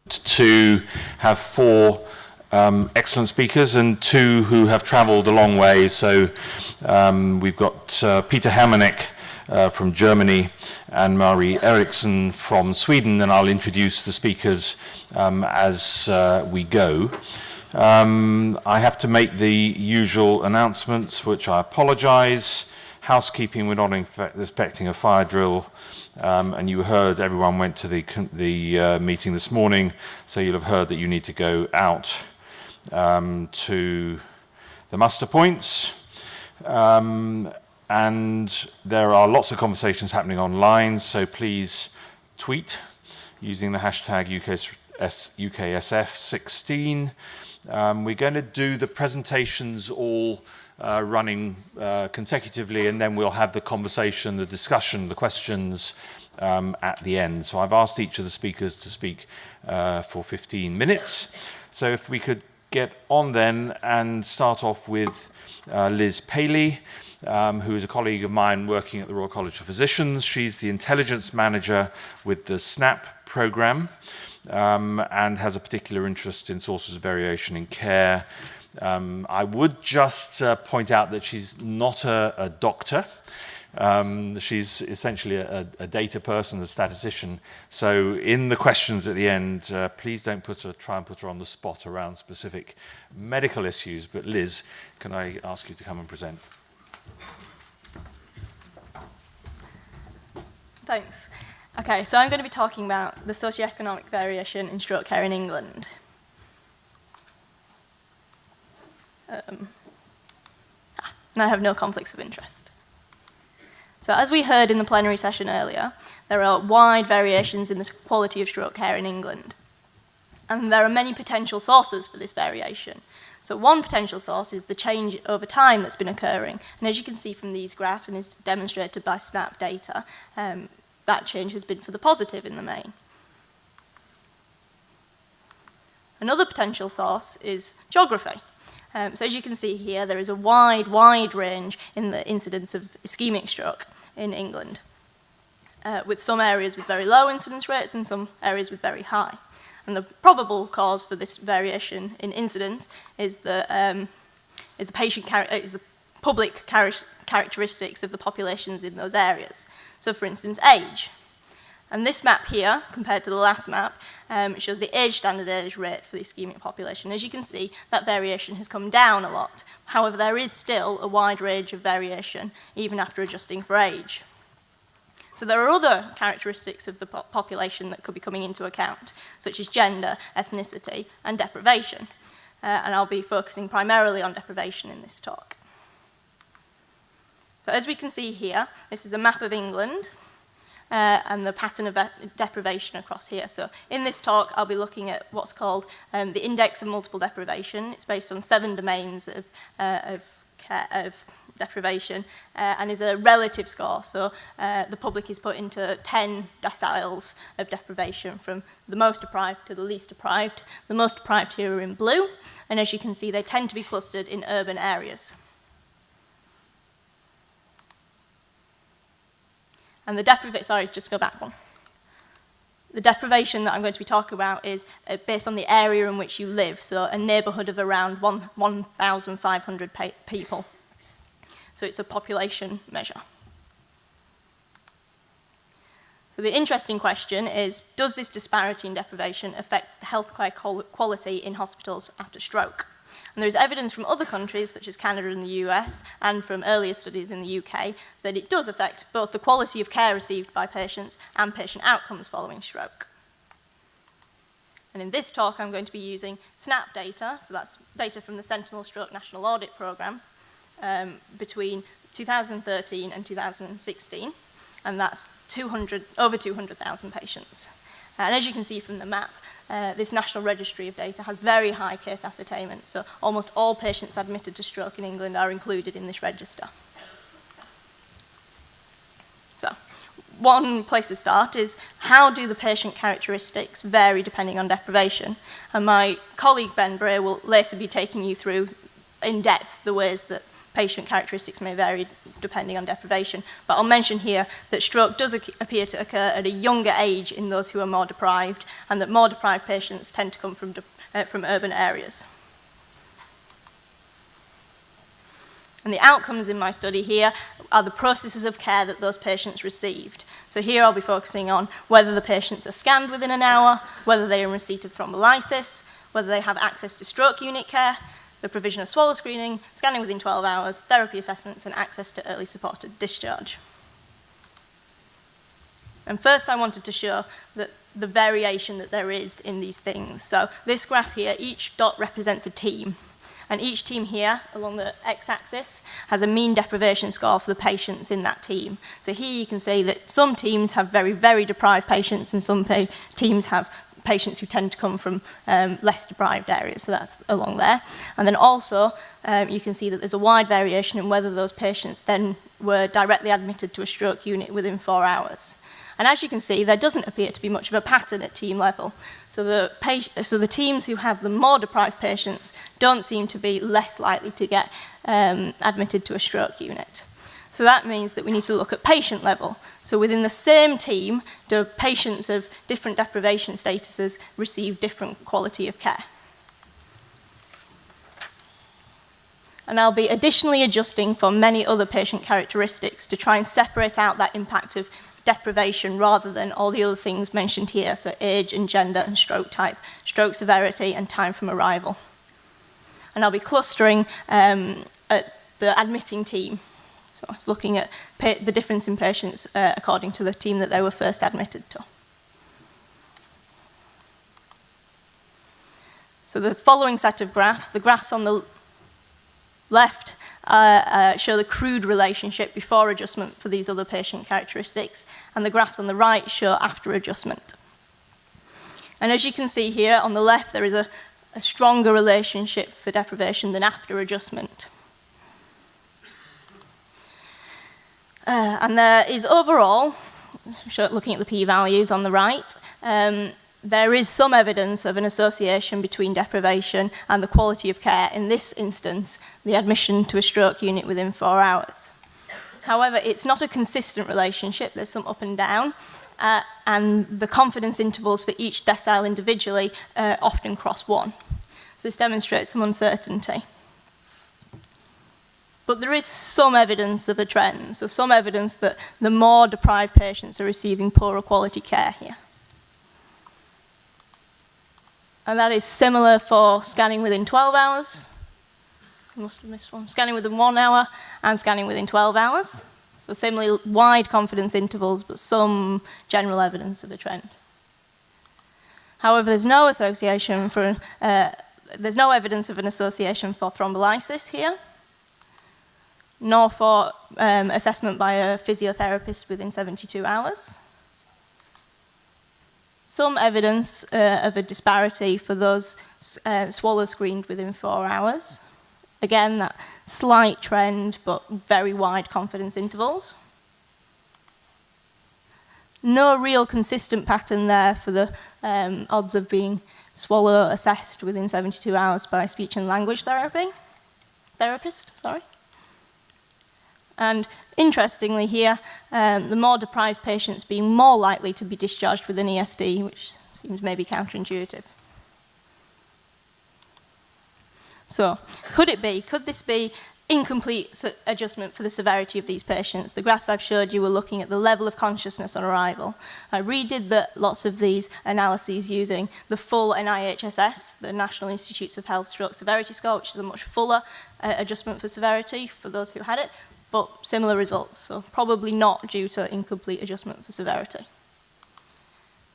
to have four excellent speakers and two who have traveled a long way. So we've got Peter Hermanek from Germany and Marie Eriksson from Sweden, and I'll introduce the speakers as we go. I have to make the usual announcements, which I apologize. Housekeeping, we're not expecting a fire drill. And you heard everyone went to the meeting this morning, so you'll have heard that you need to go out to the muster points. And there are lots of conversations happening online, so please tweet using the hashtag UKSF16. We're going to do the presentations all running consecutively, and then we'll have the conversation, the discussion, the questions at the end. So I've asked each of the speakers to speak for 15 minutes. So if we could get on then and start off with Lizz Paley, who is a colleague of mine working at the Royal College of Physicians. She's the intelligence manager with the SNAP programme and has a particular interest in sources of variation in care. I would just point out that she's not a doctor. She's essentially a data person, a statistician. So in the questions at the end, please don't try and put her on the spot around specific medical issues. But Liz, can I ask you to come and present? Thanks. Okay, so I'm going to be talking about the socio-economic variation in stroke care in England. And I have no conflicts of interest. So as we heard in the plenary session earlier, there are wide variations in the quality of stroke care in England. And there are many potential sources for this variation. So one potential source is the change over time that's been occurring. And as you can see from these graphs, and is demonstrated by SNAP data, that change has been for the positive in the main. Another potential source is geography. So as you can see here, there is a wide range in the incidence of ischemic stroke in England, with some areas with very low incidence rates and some areas with very high. And the probable cause for this variation in incidence is the public characteristics of the populations in those areas. So for instance, age. And this map here, compared to the last map, shows the age standard age rate for the ischemic population. As you can see, that variation has come down a lot. However, there is still a wide range of variation, even after adjusting for age. So there are other characteristics of the population that could be coming into account, such as gender, ethnicity, and deprivation. And I'll be focusing primarily on deprivation in this talk. So as we can see here, this is a map of England, and the pattern of deprivation across here. So in this talk, I'll be looking at what's called the index of multiple deprivation. It's based on 7 domains of deprivation and is a relative score. So the public is put into 10 deciles of deprivation from the most deprived to the least deprived. The most deprived here are in blue, and as you can see, they tend to be clustered in urban areas. And the deprivation, just go back one. The deprivation that I'm going to be talking about is based on the area in which you live, so a neighbourhood of around 1,500 people. So it's a population measure. So the interesting question is, does this disparity in deprivation affect the healthcare quality in hospitals after stroke? And there is evidence from other countries, such as Canada and the US, and from earlier studies in the UK, that it does affect both the quality of care received by patients and patient outcomes following stroke. And in this talk, I'm going to be using SNAP data, so that's data from the Sentinel Stroke National Audit Programme, between 2013 and 2016, and that's over 200,000 patients. And as you can see from the map, this National Registry of Data has very high case ascertainment, so almost all patients admitted to stroke in England are included in this register. So, one place to start is, how do the patient characteristics vary depending on deprivation? And my colleague Ben Bray will later be taking you through in depth the ways that patient characteristics may vary depending on deprivation. But I'll mention here that stroke does appear to occur at a younger age in those who are more deprived, and that more deprived patients tend to come from urban areas. And the outcomes in my study here are the processes of care that those patients received. So here I'll be focusing on whether the patients are scanned within an hour, whether they are in receipt of thrombolysis, whether they have access to stroke unit care, the provision of swallow screening, scanning within 12 hours, therapy assessments, and access to early supported discharge. And first I wanted to show that the variation that there is in these things. So this graph here, each dot represents a team. And each team here, along the x-axis, has a mean deprivation score for the patients in that team. So here you can see that some teams have very, very deprived patients, and some teams have patients who tend to come from less deprived areas. So that's along there. And then also, you can see that there's a wide variation in whether those patients then were directly admitted to a stroke unit within 4 hours. And as you can see, there doesn't appear to be much of a pattern at team level. So the teams who have the more deprived patients don't seem to be less likely to get admitted to a stroke unit. So that means that we need to look at patient level. So within the same team, do patients of different deprivation statuses receive different quality of care? And I'll be additionally adjusting for many other patient characteristics to try and separate out that impact of deprivation rather than all the other things mentioned here, so age and gender and stroke type, stroke severity and time from arrival. And I'll be clustering at the admitting team. So I was looking at the difference in patients according to the team that they were first admitted to. So the following set of graphs, the graphs on the left show the crude relationship before adjustment for these other patient characteristics, and the graphs on the right show after adjustment. And as you can see here, on the left, there is a stronger relationship for deprivation than after adjustment. And there is overall, looking at the p-values on the right, there is some evidence of an association between deprivation and the quality of care, in this instance, the admission to a stroke unit within 4 hours. However, it's not a consistent relationship, there's some up and down, and the confidence intervals for each decile individually often cross 1. So this demonstrates some uncertainty. But there is some evidence of a trend, so some evidence that the more deprived patients are receiving poorer quality care here. And that is similar for scanning within 12 hours. I must have missed one. Scanning within 1 hour and scanning within 12 hours. So similarly wide confidence intervals, but some general evidence of a trend. However, there's no association for, there's no evidence of an association for thrombolysis here, nor for assessment by a physiotherapist within 72 hours. Some evidence of a disparity for those swallow screened within 4 hours. Again, that slight trend, but very wide confidence intervals. No real consistent pattern there for the odds of being swallow assessed within 72 hours by a speech and language therapist. And interestingly here, the more deprived patients being more likely to be discharged with an ESD, which seems maybe counterintuitive. So, could this be incomplete adjustment for the severity of these patients? The graphs I've showed you were looking at the level of consciousness on arrival. I redid lots of these analyses using the full NIHSS, the National Institutes of Health Stroke Severity Score, which is a much fuller adjustment for severity for those who had it, but similar results, so probably not due to incomplete adjustment for severity.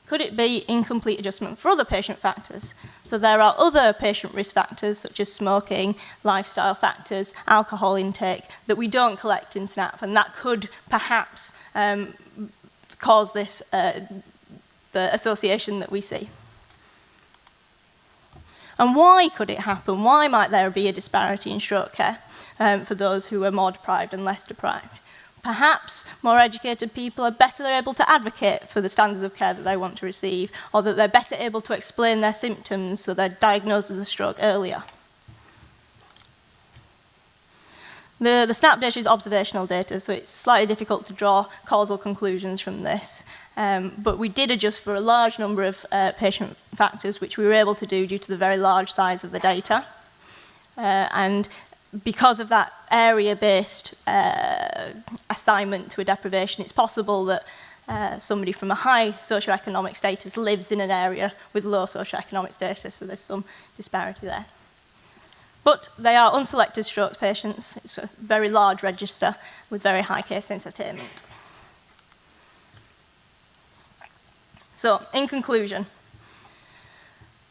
Could it be incomplete adjustment for other patient factors? So there are other patient risk factors, such as smoking, lifestyle factors, alcohol intake, that we don't collect in SNAP, and that could perhaps cause this, the association that we see. And why could it happen? Why might there be a disparity in stroke care for those who are more deprived and less deprived? Perhaps more educated people are better able to advocate for the standards of care that they want to receive, or that they're better able to explain their symptoms so they're diagnosed as a stroke earlier. The SNAP data is observational data, so it's slightly difficult to draw causal conclusions from this. But we did adjust for a large number of patient factors, which we were able to do due to the very large size of the data. And because of that area-based assignment to a deprivation, it's possible that somebody from a high socio-economic status lives in an area with low socio-economic status, so there's some disparity there. But they are unselected stroke patients. It's a very large register with very high case entertainment. So, in conclusion,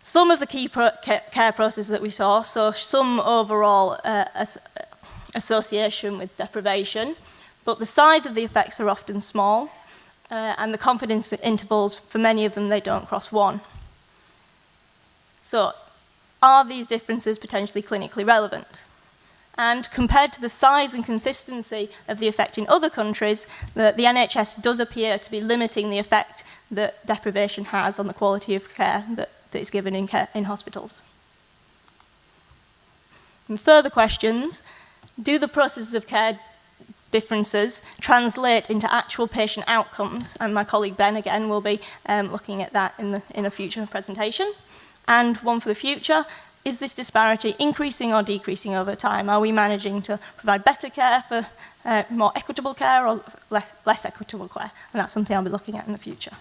some of the key care processes that we saw, so some overall association with deprivation, but the size of the effects are often small, and the confidence intervals, for many of them, they don't cross 1. So, are these differences potentially clinically relevant? And compared to the size and consistency of the effect in other countries, the NHS does appear to be limiting the effect that deprivation has on the quality of care that is given in hospitals. And further questions, do the processes of care differences translate into actual patient outcomes? And my colleague Ben, again, will be looking at that in a future presentation. And one for the future, is this disparity increasing or decreasing over time? Are we managing to provide better care for more equitable care or less equitable care? And that's something I'll be looking at in the future.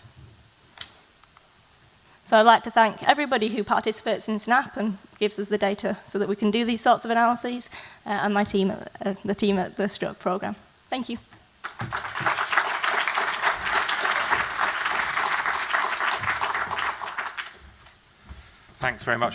So I'd like to thank everybody who participates in SNAP and gives us the data so that we can do these sorts of analyses, and my team, the team at the Stroke Programme. Thank you. Thanks very much.